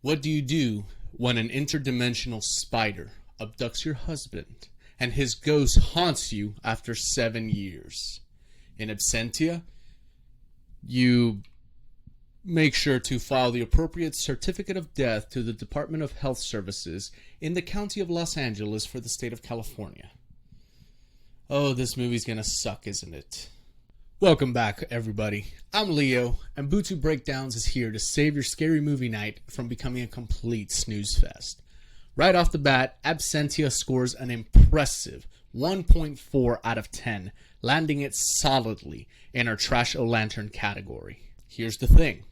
What do you do when an interdimensional spider abducts your husband and his ghost haunts you after 7 years? In Absentia, you make sure to file the appropriate certificate of death to the Department of Health Services in the county of Los Angeles for the state of California. Oh, this movie's gonna suck, isn't it? Welcome back, everybody. I'm Leo, and Bootube Breakdowns is here to save your scary movie night from becoming a complete snooze fest. Right off the bat, Absentia scores an impressive 1.4 out of 10, landing it solidly in our Trash-O-Lantern category. Here's the thing.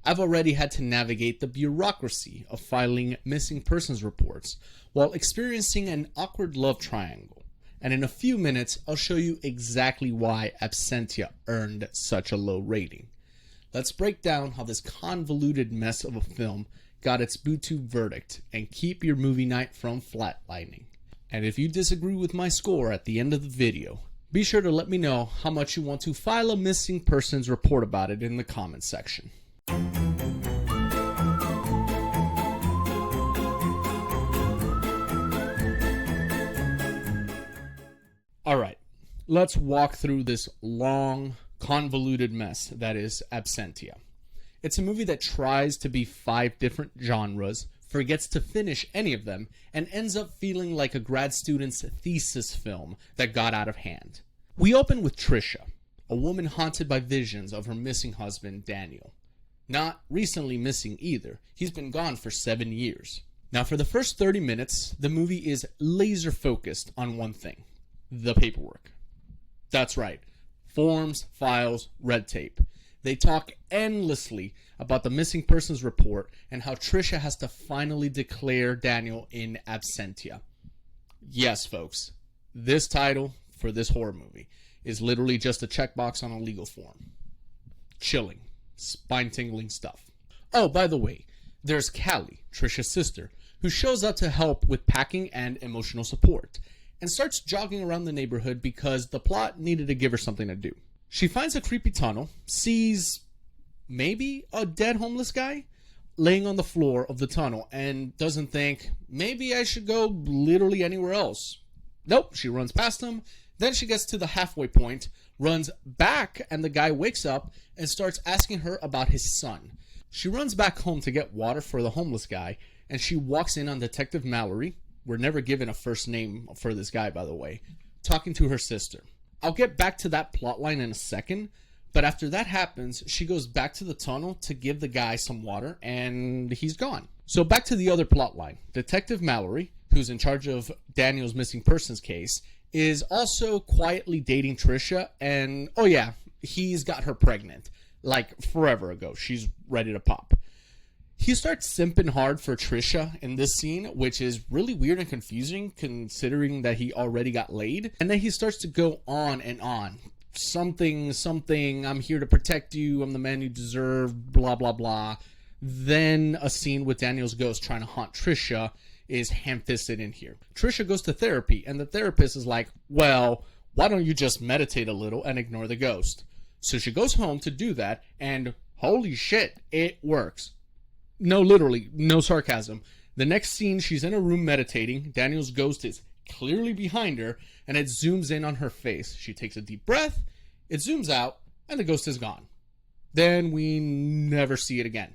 I've already had to navigate the bureaucracy of filing missing persons reports while experiencing an awkward love triangle. And in a few minutes, I'll show you exactly why Absentia earned such a low rating. Let's break down how this convoluted mess of a film got its Bootube verdict and keep your movie night from flatlining. And if you disagree with my score at the end of the video, be sure to let me know how much you want to file a missing persons report about it in the comments section. Alright, let's walk through this long, convoluted mess that is Absentia. It's a movie that tries to be 5 different genres, forgets to finish any of them, and ends up feeling like a grad student's thesis film that got out of hand. We open with Trisha, a woman haunted by visions of her missing husband, Daniel. Not recently missing either. He's been gone for 7 years. Now, for the first 30 minutes, the movie is laser focused on one thing. The paperwork. That's right. Forms, files, red tape. They talk endlessly about the missing persons report and how Trisha has to finally declare Daniel in Absentia. Yes, folks. This title for this horror movie is literally just a checkbox on a legal form. Chilling. Spine-tingling stuff. Oh, by the way, there's Callie, Trisha's sister, who shows up to help with packing and emotional support, and starts jogging around the neighborhood because the plot needed to give her something to do. She finds a creepy tunnel, sees maybe a dead homeless guy laying on the floor of the tunnel, and doesn't think, maybe I should go literally anywhere else. Nope, she runs past him, then she gets to the halfway point, runs back, and the guy wakes up and starts asking her about his son. She runs back home to get water for the homeless guy, and she walks in on Detective Mallory. We're never given a first name for this guy, by the way, talking to her sister. I'll get back to that plotline in a second, but after that happens, she goes back to the tunnel to give the guy some water, and he's gone. So back to the other plotline. Detective Mallory, who's in charge of Daniel's missing persons case, is also quietly dating Trisha, and oh yeah, he's got her pregnant, like forever ago. She's ready to pop. He starts simping hard for Trisha in this scene, which is really weird and confusing considering that he already got laid. And then he starts to go on and on. Something, I'm here to protect you, I'm the man you deserve, blah, blah, blah. Then a scene with Daniel's ghost trying to haunt Trisha is ham-fisted in here. Trisha goes to therapy, and the therapist is like, well, why don't you just meditate a little and ignore the ghost? So she goes home to do that, and holy shit, it works. No, literally, no sarcasm. The next scene, she's in a room meditating. Daniel's ghost is clearly behind her, and it zooms in on her face. She takes a deep breath, it zooms out, and the ghost is gone. Then we never see it again.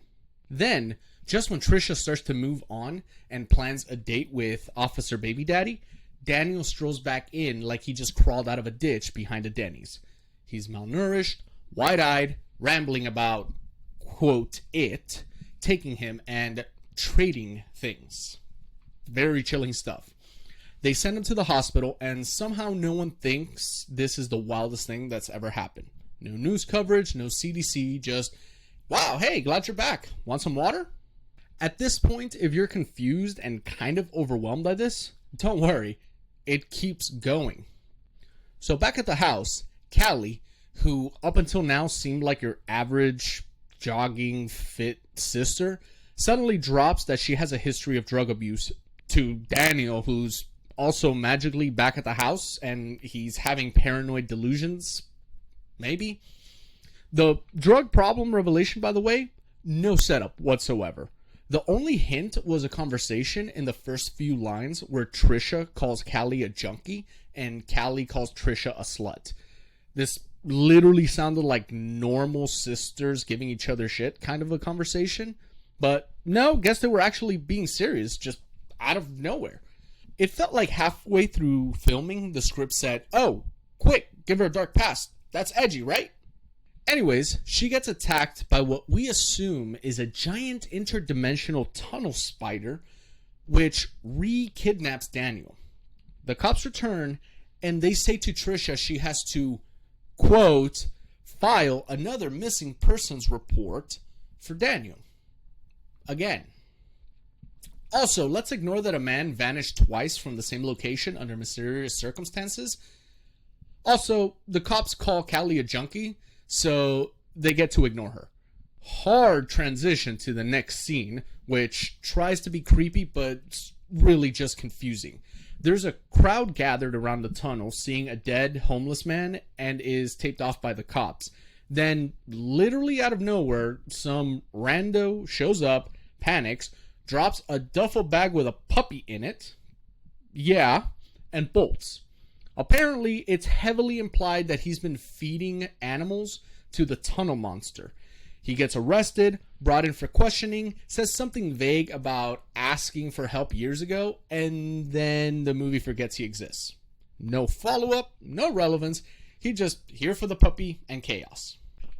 Then, just when Trisha starts to move on and plans a date with Officer Baby Daddy, Daniel strolls back in like he just crawled out of a ditch behind a Denny's. He's malnourished, wide-eyed, rambling about, quote, it, taking him and trading things. Very chilling stuff. They send him to the hospital, and somehow no one thinks this is the wildest thing that's ever happened. No news coverage, no CDC, just, wow, hey, glad you're back. Want some water? At this point, if you're confused and kind of overwhelmed by this, don't worry. It keeps going. So back at the house, Callie, who up until now seemed like your average jogging fit sister, suddenly drops that she has a history of drug abuse to Daniel, who's also magically back at the house and he's having paranoid delusions. Maybe. The drug problem revelation, by the way, no setup whatsoever. The only hint was a conversation in the first few lines where Trisha calls Callie a junkie and Callie calls Trisha a slut. This literally sounded like normal sisters giving each other shit kind of a conversation. But no, guess they were actually being serious just out of nowhere. It felt like halfway through filming, the script said, "Oh, quick, give her a dark past. That's edgy, right?" Anyways, she gets attacked by what we assume is a giant interdimensional tunnel spider, which re-kidnaps Daniel. The cops return, and they say to Trisha she has to, quote, file another missing persons report for Daniel. Again. Also, let's ignore that a man vanished twice from the same location under mysterious circumstances. Also, the cops call Callie a junkie, so they get to ignore her. Hard transition to the next scene, which tries to be creepy, but it's really just confusing. There's a crowd gathered around the tunnel seeing a dead homeless man and is taped off by the cops. Then, literally out of nowhere, some rando shows up, panics, drops a duffel bag with a puppy in it, and bolts. Apparently, it's heavily implied that he's been feeding animals to the tunnel monster. He gets arrested, brought in for questioning, says something vague about asking for help years ago, and then the movie forgets he exists. No follow-up, no relevance, he just here for the puppy and chaos.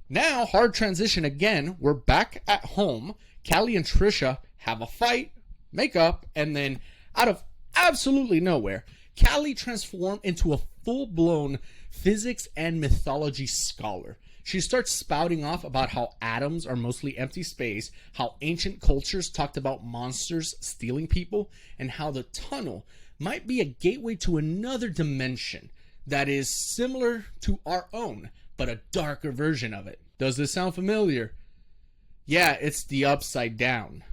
Now, hard transition again, we're back at home. Callie and Trisha have a fight, make up, and then out of absolutely nowhere, Callie transformed into a full-blown physics and mythology scholar. She starts spouting off about how atoms are mostly empty space, how ancient cultures talked about monsters stealing people, and how the tunnel might be a gateway to another dimension that is similar to our own, but a darker version of it. Does this sound familiar? Yeah, it's the Upside Down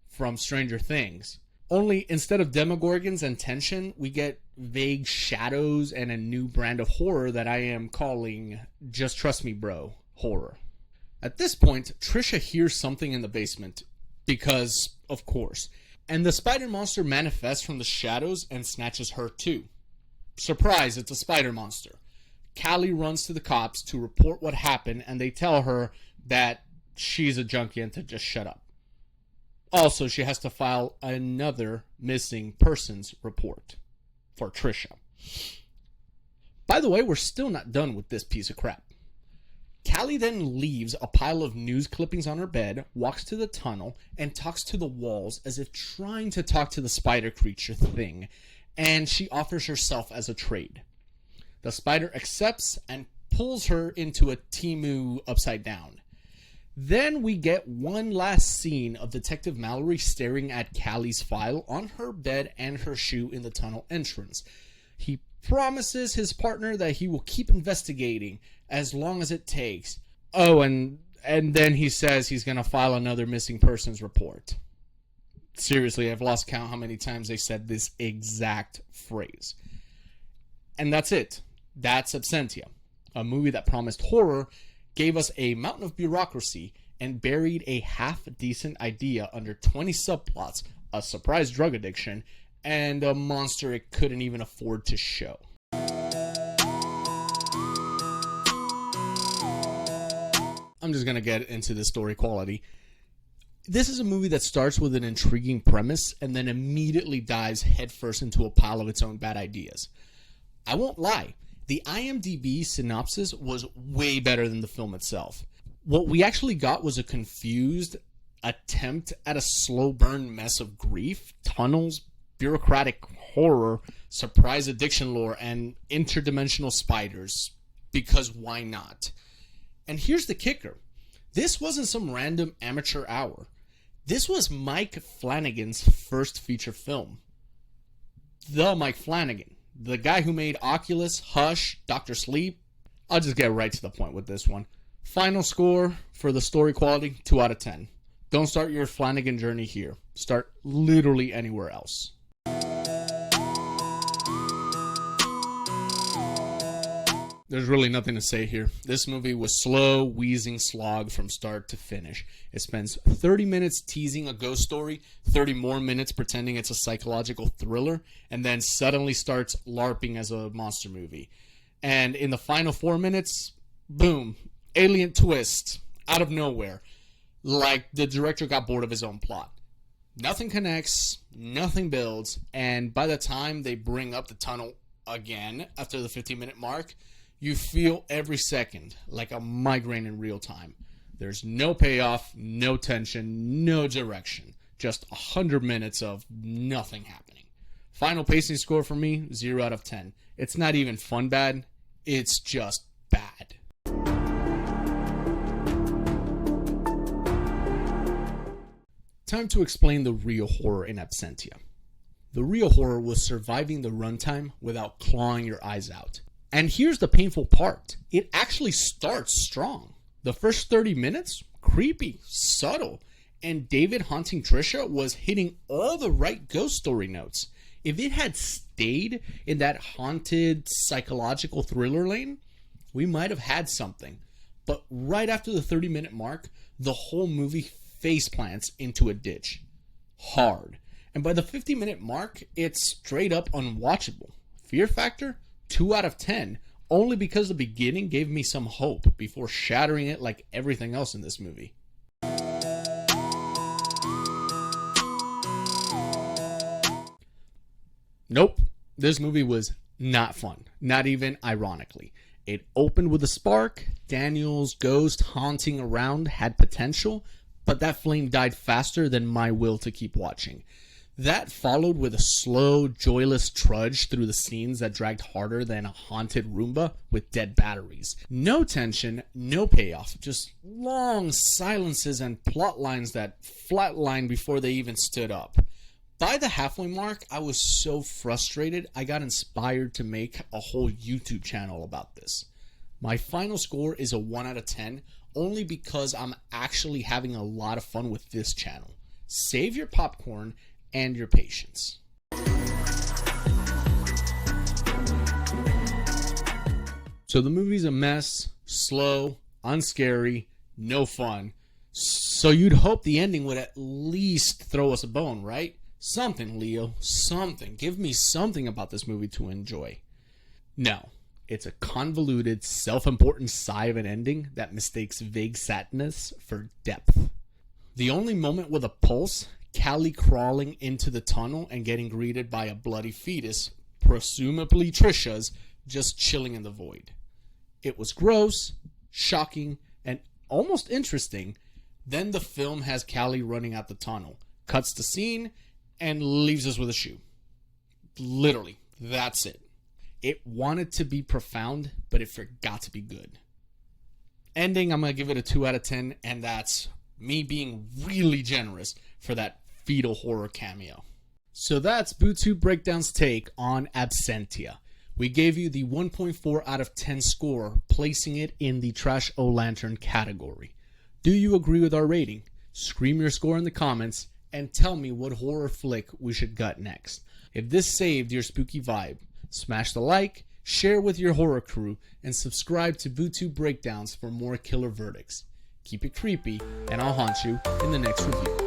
from Stranger Things. Only instead of demogorgons and tension, we get vague shadows and a new brand of horror that I am calling Just Trust Me Bro horror. At this point, Trisha hears something in the basement because, of course, and the spider monster manifests from the shadows and snatches her too. Surprise, it's a spider monster. Callie runs to the cops to report what happened, and they tell her that she's a junkie and to just shut up. Also, she has to file another missing persons report for Trisha. By the way, we're still not done with this piece of crap. Callie then leaves a pile of news clippings on her bed, walks to the tunnel, and talks to the walls as if trying to talk to the spider creature thing, and she offers herself as a trade. The spider accepts and pulls her into a Temu upside down. Then we get one last scene of Detective Mallory staring at Callie's file on her bed and her shoe in the tunnel entrance. He promises his partner that he will keep investigating as long as it takes. Oh, and then he says he's going to file another missing persons report. Seriously, I've lost count how many times they said this exact phrase. And that's it. That's Absentia, a movie that promised horror, gave us a mountain of bureaucracy, and buried a half-decent idea under 20 subplots, a surprise drug addiction, and a monster it couldn't even afford to show. I'm just going to get into the story quality. This is a movie that starts with an intriguing premise and then immediately dives headfirst into a pile of its own bad ideas. I won't lie. The IMDb synopsis was way better than the film itself. What we actually got was a confused attempt at a slow burn mess of grief, tunnels, bureaucratic horror, surprise addiction lore, and interdimensional spiders. Because why not? And here's the kicker. This wasn't some random amateur hour. This was Mike Flanagan's first feature film. The Mike Flanagan. The guy who made Oculus, Hush, Dr. Sleep. I'll just get right to the point with this one. Final score for the story quality, 2 out of 10. Don't start your Flanagan journey here. Start literally anywhere else. there's really nothing to say here. This movie was slow, wheezing slog from start to finish. It spends 30 minutes teasing a ghost story, 30 more minutes pretending it's a psychological thriller, and then suddenly starts LARPing as a monster movie. And in the final 4 minutes, boom, alien twist, out of nowhere. Like the director got bored of his own plot. Nothing connects, nothing builds, and by the time they bring up the tunnel again after the 15-minute mark, you feel every second like a migraine in real time. There's no payoff, no tension, no direction. Just 100 minutes of nothing happening. Final pacing score for me, 0 out of 10. It's not even fun bad, it's just bad. Time to explain the real horror in Absentia. The real horror was surviving the runtime without clawing your eyes out. And here's the painful part. It actually starts strong. The first 30 minutes, creepy, subtle, and David haunting Trisha was hitting all the right ghost story notes. If it had stayed in that haunted psychological thriller lane, we might have had something. But right after the 30-minute mark, the whole movie face plants into a ditch. Hard. And by the 50-minute mark, it's straight up unwatchable. Fear factor? 2 out of 10. Only because the beginning gave me some hope before shattering it like everything else in this movie. Nope. This movie was not fun. Not even ironically. It opened with a spark. Daniel's ghost haunting around had potential, but that flame died faster than my will to keep watching. That followed with a slow, joyless trudge through the scenes that dragged harder than a haunted Roomba with dead batteries. No tension, no payoff, just long silences and plot lines that flatlined before they even stood up. By the halfway mark, I was so frustrated, I got inspired to make a whole YouTube channel about this. My final score is a 1 out of 10, only because I'm actually having a lot of fun with this channel. Save your popcorn and your patience. So the movie's a mess, slow, unscary, no fun. So you'd hope the ending would at least throw us a bone, right? Something, Leo, something. Give me something about this movie to enjoy. No, it's a convoluted, self-important sigh of an ending that mistakes vague sadness for depth. The only moment with a pulse, Callie crawling into the tunnel and getting greeted by a bloody fetus, presumably Trisha's, just chilling in the void. It was gross, shocking, and almost interesting. Then the film has Callie running out the tunnel, cuts the scene, and leaves us with a shoe. Literally, that's it. It wanted to be profound, but it forgot to be good. Ending, I'm going to give it a 2 out of 10, and that's me being really generous for that fetal horror cameo. So that's Bootube Breakdowns' take on Absentia. We gave you the 1.4 out of 10 score, placing it in the Trash O Lantern category. Do you agree with our rating? Scream your score in the comments and tell me what horror flick we should gut next. If this saved your spooky vibe, smash the like, share with your horror crew, and subscribe to Bootube Breakdowns for more killer verdicts. Keep it creepy, and I'll haunt you in the next review.